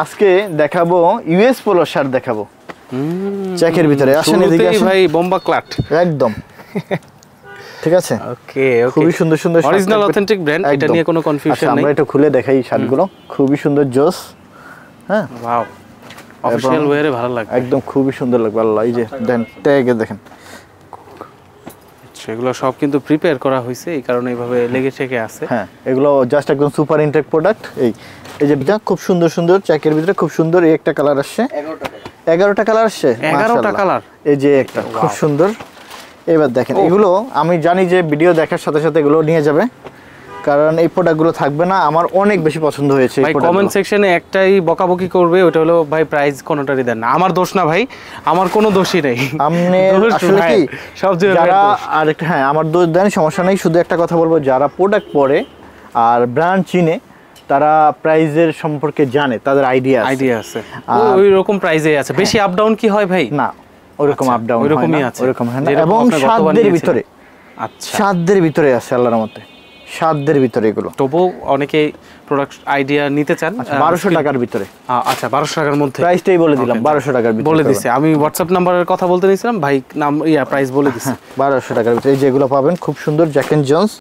আজকে দেখাবো US polo shirt দেখাবো চেকের ভিতরে। আসেন এদিকে আসেন ভাই, বোম্বা ক্লাট একদম ঠিক আছে। ওকে ওকে, খুবই সুন্দর সুন্দর অরিজিনাল অথেন্টিক ব্র্যান্ড, এটা নিয়ে কোনো কনফিউশন নেই। আমরা একটু খুলে দেখাই শার্টগুলো, খুবই সুন্দর জোস। হ্যাঁ ওয়াও, অফিশিয়াল ওয়্যারে ভালো লাগে একদম, খুবই সুন্দর লাগবে। আল্লাহ, এই যে দেন ট্যাগে দেখেন, সেগুলো সব কিন্তু প্রিপেয়ার করা হয়েছে, এই কারণে এইভাবে লেগে ঠেকে আছে। হ্যাঁ এগুলো জাস্ট একদম সুপার ইনটেক প্রোডাক্ট। এই যে খুব সুন্দর সুন্দর চেকের ভিতরে খুব সুন্দর এই একটা কালার আসছে, 11টা কালার আসছে, 11টা কালার। এই যে একটা খুব সুন্দর। এবার দেখেন এগুলো আমি জানি যে ভিডিও দেখার সাথে সাথে এগুলো নিয়ে যাবে, কারণ এই প্রোডাক্টগুলো থাকবে না। আমার অনেক বেশি পছন্দ হয়েছে। ভাই কমেন্ট সেকশনে একটাই বকাবকি করবে, ওটা হলো ভাই প্রাইস কোনটারই দেন না। আমার দোষ না ভাই, আমার কোনো দোষই নেই। আপনি আসলে কি সব যারা আর একটা, হ্যাঁ আমার দোষ দেন, সমস্যা নেই। শুধু একটা কথা বলবো, যারা প্রোডাক্ট পরে আর ব্র্যান্ড চিনে, তারা প্রাইজের সম্পর্কে জানে, তাদের আইডিয়া আছে, ওই রকম প্রাইসে আছে। বেশি আপ ডাউন কি হয় ভাই? না, ওরকম আপ ডাউন ওরকমই আছে, ওরকম হয় না। এবং সাধ্যের ভিতরে, আচ্ছা সাধ্যের ভিতরে আছে আল্লাহর রহমতে, সাধ্যের ভিতরে এগুলো। তবু অনেকে প্রোডাক্ট আইডিয়া নিতে চান 1200 টাকার ভিতরে। আচ্ছা 1200 টাকার মধ্যে, প্রাইসটাই বলে দিলাম 1200 টাকার ভিতরে বলে দিছি। আমি হোয়াটসঅ্যাপ নাম্বারের কথা বলতে নিছিলাম, ভাই নাম প্রাইস বলে দিছি 1200 টাকার ভিতরে। এই যেগুলো পাবেন খুব সুন্দর জ্যাক এন্ড জোন্স,